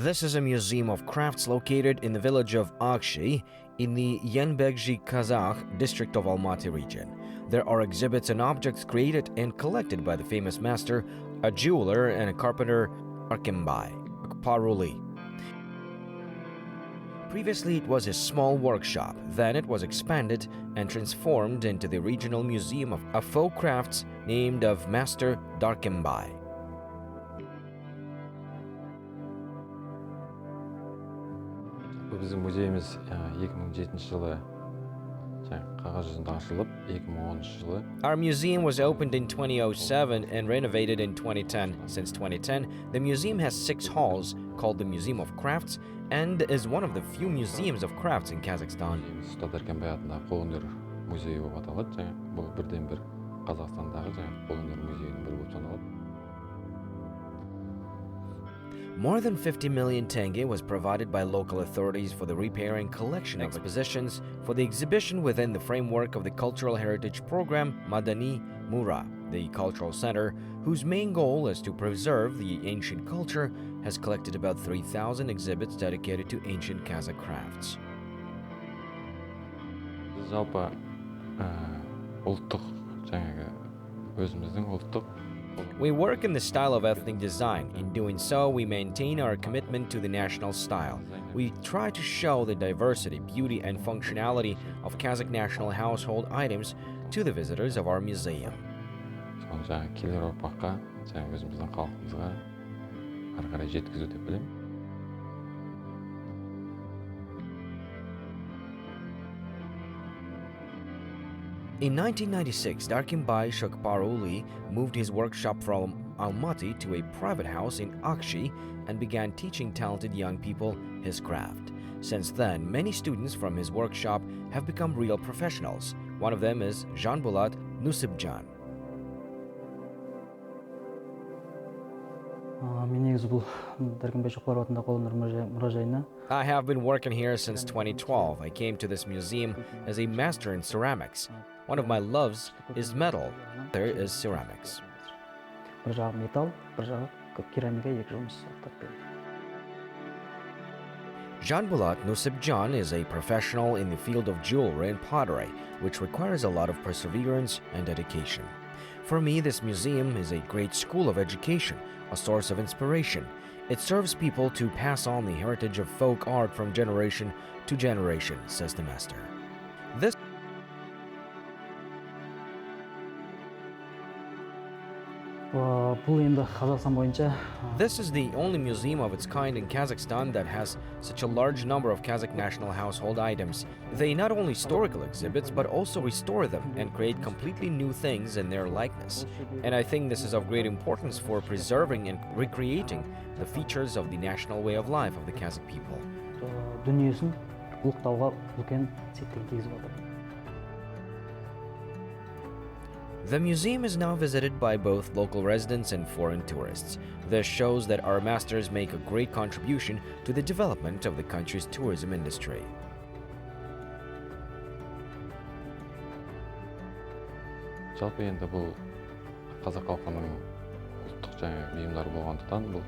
This is a museum of crafts located in the village of Akshi in the Enbekshikazakh District of Almaty Region. There are exhibits and objects created and collected by the famous master, a jeweler and a carpenter, Joly. Previously, it was a small workshop. Then it was expanded and transformed into the regional museum of folk crafts named of Master Darkembai. Bizim muzeyimiz 2007 жылы қағаз жүзінде ашылып, 2010 жылы. Our museum was opened in 2007 and renovated in 2010. Since 2010, the museum has 6 halls called the Museum of Crafts and is one of the few museums of crafts in Kazakhstan. Usta Darkembai атындағы қолөнер музейі болып аталады. Бұл бірден бір Қазақстандағы қолөнер музейінің бірі болып саналады. More than 50 million tenge was provided by local authorities for the repair and collection of expositions for the exhibition within the framework of the Cultural Heritage Program Madani Mura. The cultural center, whose main goal is to preserve the ancient culture, has collected about 3,000 exhibits dedicated to ancient Kazakh crafts. Жалпы ұлттық өзіміздің ұлттық. We work in the style of ethnic design. In doing so, we maintain our commitment to the national style. We try to show the diversity, beauty, and functionality of Kazakh national household items to the visitors of our museum. Соны келер ұрпаққа, өзіміздің халқымызға ары қарай жеткізу деп білемін. In 1996, Darkembai Joly moved his workshop from Almaty to a private house in Akshi and began teaching talented young people his craft. Since then, many students from his workshop have become real professionals. One of them is Zhanbolat Nusipzhan. I have been working here since 2012. I came to this museum as a master in ceramics. One of my loves is metal. There is ceramics. Zhanbolat Nusipzhan is a professional in the field of jewelry and pottery, which requires a lot of perseverance and dedication. For me, this museum is a great school of education, a source of inspiration. It serves people to pass on the heritage of folk art from generation to generation, says the master. This is the only museum of its kind in Kazakhstan that has such a large number of Kazakh national household items. They not only historical exhibits, but also restore them and create completely new things in their likeness. And I think this is of great importance for preserving and recreating the features of the national way of life of the Kazakh people. The museum is now visited by both local residents and foreign tourists. This shows that our masters make a great contribution to the development of the country's tourism industry. Жалпы енді бұл қазақ халқының ұлттық бұйымдары болғандықтан бұл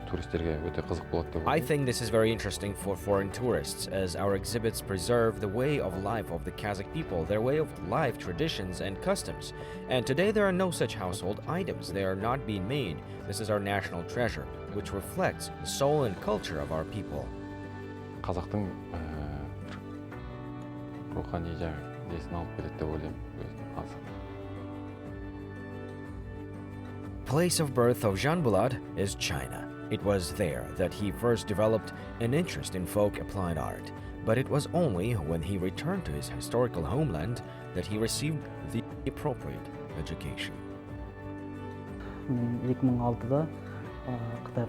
туристерге өте қызық болады деп ойлаймын. I think this is very interesting for foreign tourists, as our exhibits preserve the way of life of the Kazakh people, their way of life, traditions, and customs. And today there are no such household items. They are not being made. This is our national treasure, which reflects the soul and culture of our people. Қазақтың рухани несін алып келеді деп ойлаймын. Place of birth of Zhanbolat is China. It was there that he first developed an interest in folk applied art, but it was only when he returned to his historical homeland that he received the appropriate education.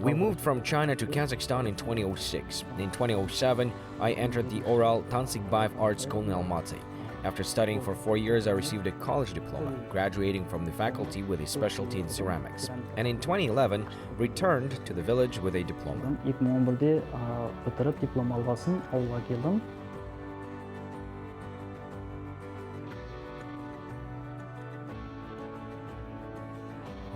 We moved from China to Kazakhstan in 2006. In 2007, I entered the Oral Tansikbayev Art School in Almaty. After studying for 4 years, I received a college diploma, graduating from the faculty with a specialty in ceramics. And in 2011, returned to the village with a diploma.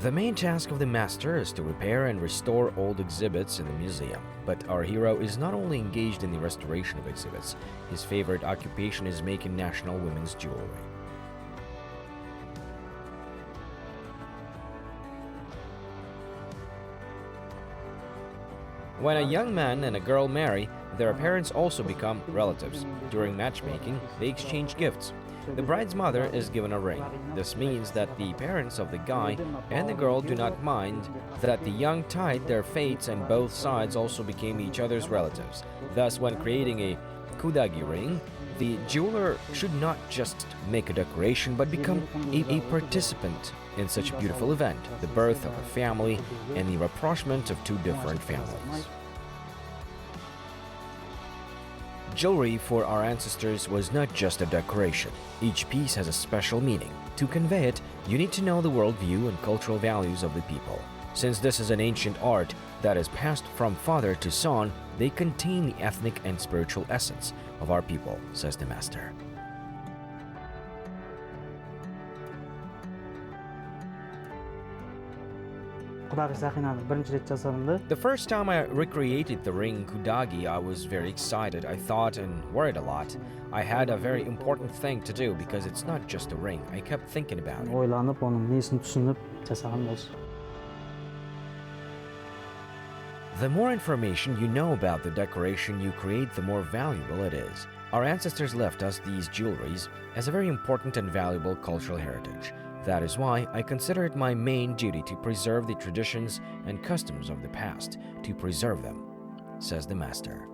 The main task of the master is to repair and restore old exhibits in the museum. But our hero is not only engaged in the restoration of exhibits, his favorite occupation is making national women's jewelry. When a young man and a girl marry, their parents also become relatives. During matchmaking, they exchange gifts. The bride's mother is given a ring. This means that the parents of the guy and the girl do not mind that the young tied their fates and both sides also became each other's relatives. Thus, when creating a kudagi ring, the jeweler should not just make a decoration but become a participant in such a beautiful event, the birth of a family and the rapprochement of two different families. Jewelry for our ancestors was not just a decoration. Each piece has a special meaning. To convey it, you need to know the worldview and cultural values of the people. Since this is an ancient art that is passed from father to son, they contain the ethnic and spiritual essence of our people, says the master. The first time I recreated the ring kudagi, I was very excited. I thought and worried a lot. I had a very important thing to do because it's not just a ring. I kept thinking about it. The more information you know about the decoration you create, the more valuable it is. Our ancestors left us these jewelries as a very important and valuable cultural heritage. That is why I consider it my main duty to preserve the traditions and customs of the past, to preserve them, says the master.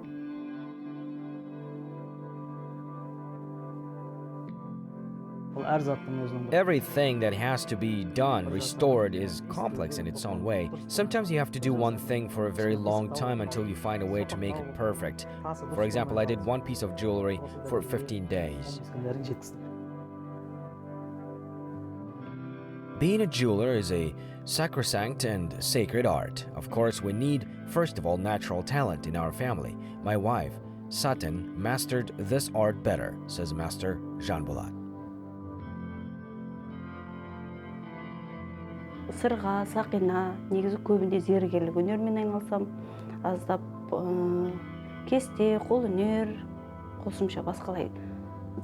Everything that has to be done, restored, is complex in its own way. Sometimes you have to do one thing for a very long time until you find a way to make it perfect. For example, I did one piece of jewelry for 15 days. Being a jeweler is a sacrosanct and sacred art. Of course, we need, first of all, natural talent in our family. My wife, Satin, mastered this art better, says Master Zhanbolat. Сырға, сақина, негізі көбінде зергерлік өнермен айналсам, аздап кесте, қолөнер, қосымша басқалай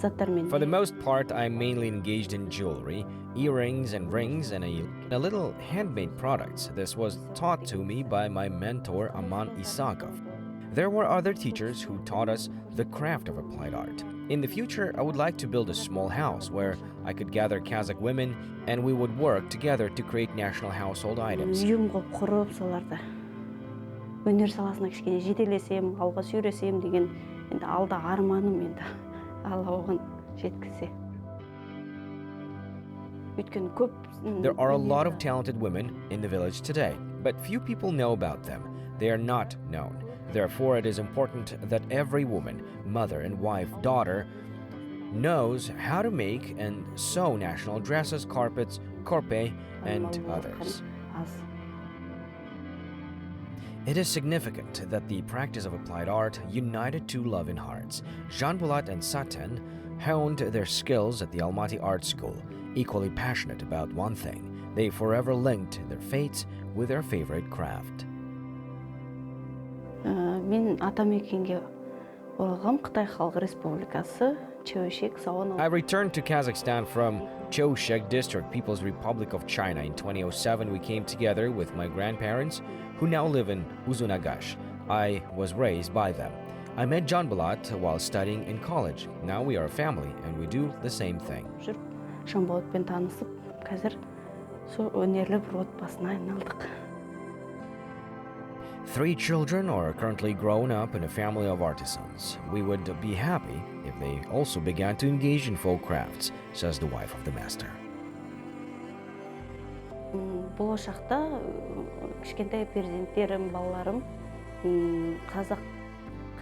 заттармен. For the most part, I'm mainly engaged in jewelry, earrings and rings, and a little handmade products. This was taught to me by my mentor, Aman Isakov. There were other teachers who taught us the craft of applied art. In the future, I would like to build a small house where I could gather Kazakh women and we would work together to create national household items. Үйім құрып соларда. Өнер саласына кішкене жетелесем, алға сүйресем деген енді алда арманым енді. Алла оған жеткізе. There are a lot of talented women in the village today, but few people know about them. They are not known. Therefore, it is important that every woman, mother and wife, daughter, knows how to make and sew national dresses, carpets, korpe, and others. It is significant that the practice of applied art united two loving hearts. Zhanbolat and Satin honed their skills at the Almaty Art School, equally passionate about one thing. They forever linked their fates with their favorite craft. Мен атамекенге оралғам, Қытай Халық Республикасы, Чоушек, Сауан. I returned to Kazakhstan from Choshek District, People's Republic of China. In 2007, we came together with my grandparents, who now live in Uzunagash. I was raised by them. I met Zhanbolat while studying in college. Now we are a family, and we do the same thing. Zhanbolatпен танысып, қазір сол өнерлі бір отбасына айналдық. 3 children are currently grown up in a family of artisans. We would be happy if they also began to engage in folk crafts, says the wife of the master. Болашақта кішкентай перзенттерім, балаларым қазақ.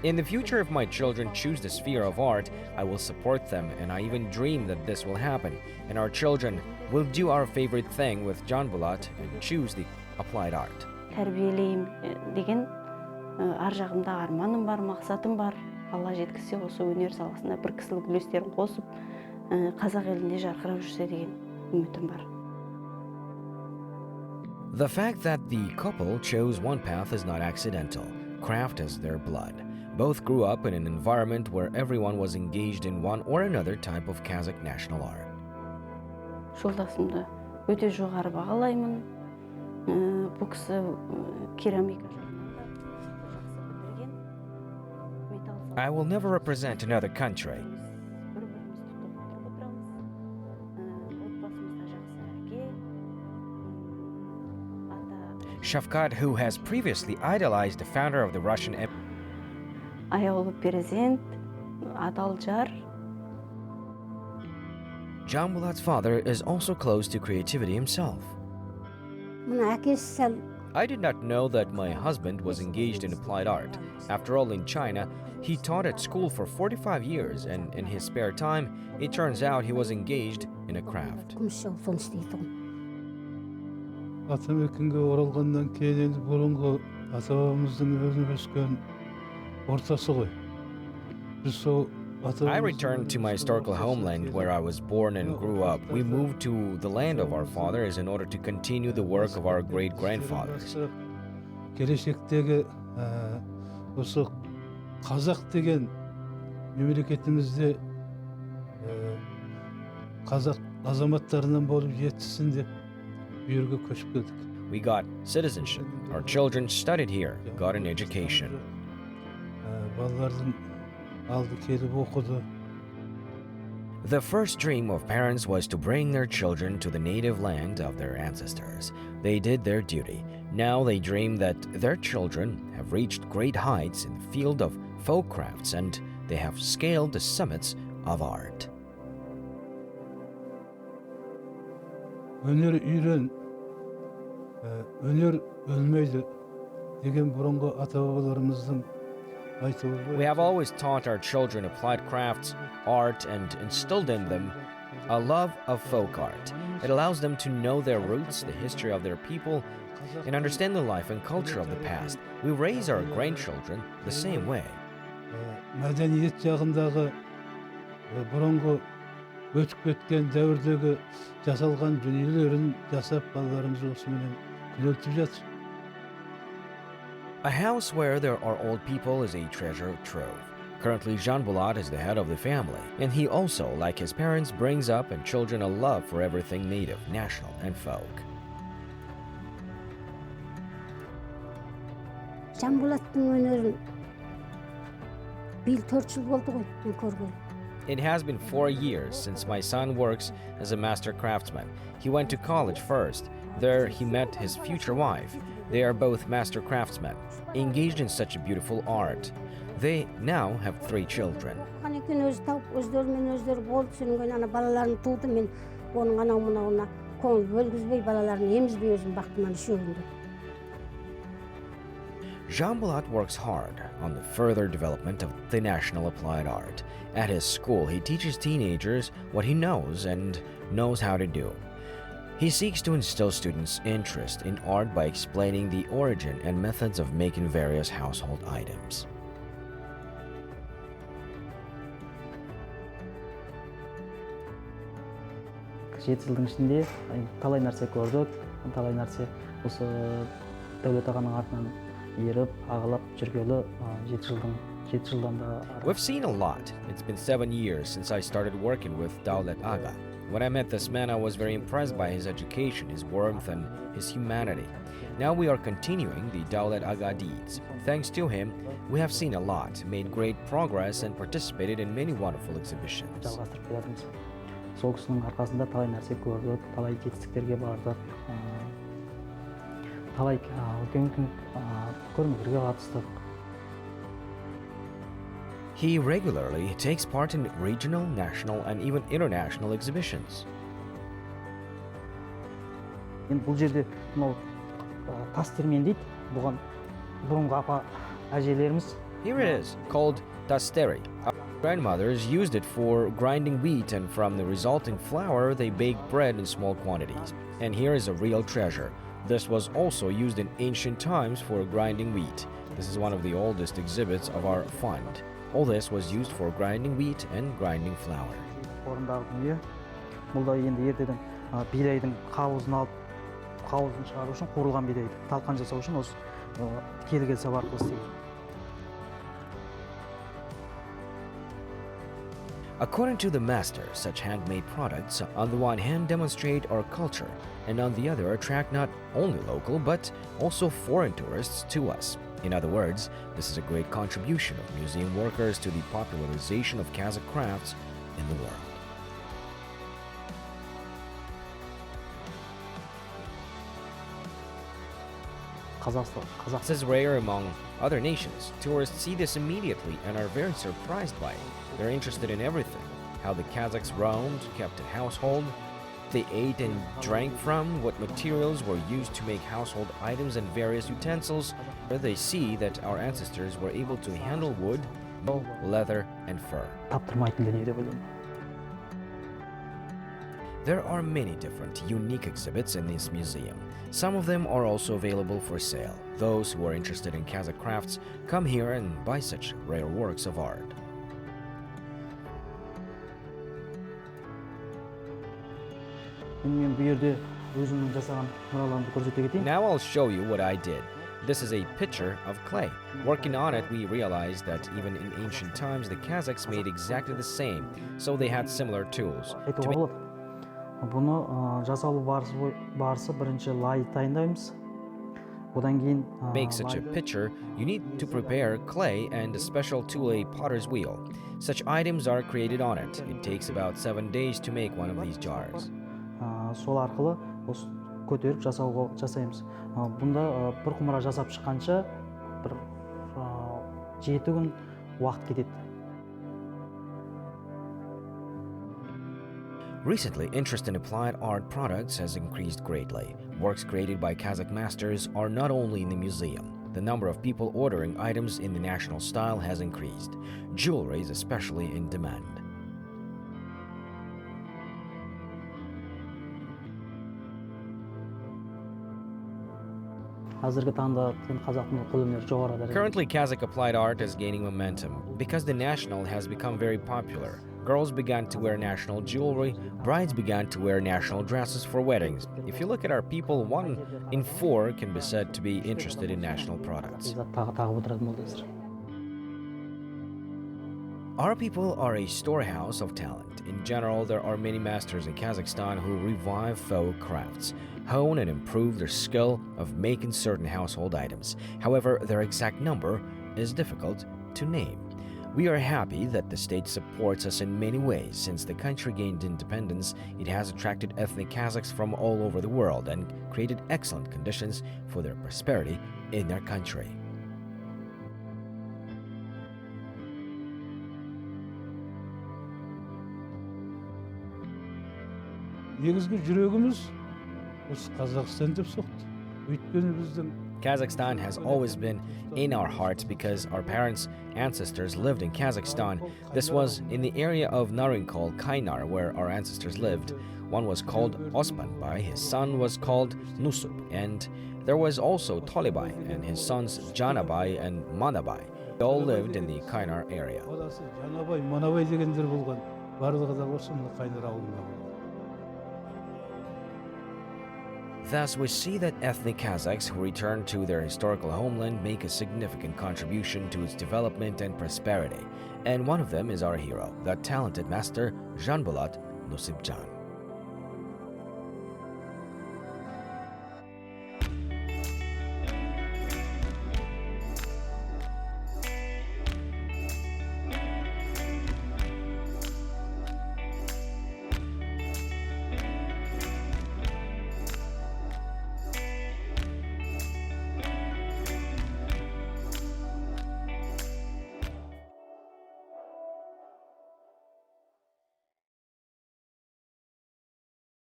In the future, if my children choose the sphere of art, I will support them, and I even dream that this will happen. And our children will do our favorite thing with Zhanbolat and choose the applied art. Тәрбиелейм деген ар жағымда арманым бар, мақсатым бар. Алла жеткізсе, осы өнер саласында бір кісілік үлестерін қосып, қазақ елінде жарқырап жүрсе деген үмітім бар. The fact that the couple chose one path is not accidental. Craft is their blood. Both grew up in an environment where everyone was engaged in one or another type of Kazakh national art. Жолдасымды өте жоғары бағалаймын. Бұл кісі керамика I will never represent another country. Shavkat, who has previously idolized the founder of the Russian Empire, аяулы перзент, адал жар. Zhanbolat's father is also close to creativity himself. I did not know that my husband was engaged in applied art. After all, in China, he taught at school for 45 years, and in his spare time, it turns out he was engaged in a craft. Атамекенге оралғаннан кейін енді бұрынғы ата-бабамыздың өзі өскен ортасы ғой. Біз сол I returned to my historical homeland where I was born and grew up. We moved to the land of our fathers in order to continue the work of our great-grandfathers. Келешектегі осы қазақ деген мемлекетімізде қазақ азаматтарынан болып жетсін деп бүйірге көшіп келдік. We got citizenship. Our children studied here, got an education. Балалардың алды келіп оқыды. The first dream of parents was to bring their children to the native land of their ancestors. They did their duty. Now they dream that their children have reached great heights in the field of folk crafts and they have scaled the summits of art. Өнер үйрен, өнер өлмейді деген бұрынғы ата-бабаларымыздың айтуы. We have always taught our children applied crafts, art, and instilled in them a love of folk art. It allows them to know their roots, the history of their people, and understand the life and culture of the past. We raise our grandchildren the same way. Мәдениет жағындағы бұрынғы өтіп кеткен дәуірдегі жасалған дүниелерін жасап балаларымыз осымен күнелтіп жатыр. A house where there are old people is a treasure trove. Currently, Zhanbolat is the head of the family, and he also, like his parents, brings up in children a love for everything native, national, and folk. Zhanbolat'ın önörün bil 4 yıl oldu ғой мен көргенім. It has been 4 years since my son works as a master craftsman. He went to college first. There he met his future wife. They are both master craftsmen, engaged in such a beautiful art. They now have 3 children. Қан екен өзі тауып, өздерімен өздері болды. Содан кейін ана балаларын туды, мен оның анау мынауына көңіл бөлгізбей, балаларын емізбей өзім бақтым ана үшеуінде. Zhanbolat works hard on the further development of the national applied art. At his school, he teaches teenagers what he knows and knows how to do. He seeks to instill students' interest in art by explaining the origin and methods of making various household items. Жеті жылдың ішінде талай нәрсе көрдік, талай нәрсе осы Дәулет ағаның артынан еріп, ағылап жүргелі 7 жылдан да. We've seen a lot. It's been 7 years since I started working with Dawlat Aga. When I met this man, I was very impressed by his education, his warmth, and his humanity. Now we are continuing the Dawlat Aga deeds. Thanks to him, we have seen a lot, made great progress, and participated in many wonderful exhibitions. Жалғастырып келатырмыз. Сол кісінің арқасында талай нәрсе көрдік, талай жетістіктерге бардық, талай үлкен көрмелерге қатыстық. He regularly takes part in regional, national, and even international exhibitions. Бұл жерде мынау тас термен дейді, бұған бұрынғы апа әжелеріміз. Here it is, called tasteri. Our grandmothers used it for grinding wheat, and from the resulting flour, they baked bread in small quantities. And here is a real treasure. This was also used in ancient times for grinding wheat. This is one of the oldest exhibits of our fund. All this was used for grinding wheat and grinding flour. Орындағы дүние, бұл да енді ертеден бидайдың қауызын алып, қауызын шығару үшін қуырылған бидайды талқан жасау үшін осы келгел сап арқылы істейді. According to the master, such handmade products on the one hand demonstrate our culture and on the other attract not only local but also foreign tourists to us. In other words, this is a great contribution of museum workers to the popularization of Kazakh crafts in the world. This is rare among other nations. Tourists see this immediately and are very surprised by it. They're interested in everything: how the Kazakhs roamed, kept a household, they ate and drank from, what materials were used to make household items and various utensils. They see that our ancestors were able to handle wood, leather, and fur. There are many different, unique exhibits in this museum. Some of them are also available for sale. Those who are interested in Kazakh crafts come here and buy such rare works of art. Now I'll show you what I did. This is a picture of clay. Working on it, we realized that even in ancient times, the Kazakhs made exactly the same, so they had similar tools. Бұны жасалу барысы бірінші лай дайындаймыз. Одан кейін make such a picture, you need to prepare clay and a special tool, a potter's wheel. Such items are created on it. It takes about 7 days to make one of these jars. Сол арқылы осы көтеріп жасаймыз. Бұнда бір құмыра жасап шыққанша бір 7 күн уақыт кетеді. Recently, interest in applied art products has increased greatly. Works created by Kazakh masters are not only in the museum. The number of people ordering items in the national style has increased. Jewelry is especially in demand. Currently, Kazakh applied art is gaining momentum because the national has become very popular. Girls began to wear national jewelry, brides began to wear national dresses for weddings. If you look at our people, 1 in 4 can be said to be interested in national products. Our people are a storehouse of talent. In general, there are many masters in Kazakhstan who revive folk crafts, hone and improve their skill of making certain household items. However, their exact number is difficult to name. We are happy that the state supports us in many ways. Since the country gained independence, it has attracted ethnic Kazakhs from all over the world and created excellent conditions for their prosperity in their country. Негізгі жүрегіміз осы Қазақстан деп соқты. Өйткені біздің Kazakhstan has always been in our hearts because our parents' ancestors lived in Kazakhstan. This was in the area of Narinkol, Kainar, where our ancestors lived. One was called Osmanbay, his son was called Nusup, and there was also Tolibay and his sons Zhanabay and Manabay. They all lived in the Kainar area. Жанабай, Манабай дегендер болған. Барлығы да осы мына Қайнар ауылында болған. Thus, we see that ethnic Kazakhs who return to their historical homeland make a significant contribution to its development and prosperity. And one of them is our hero, the talented master Zhanbolat Nusipzhan.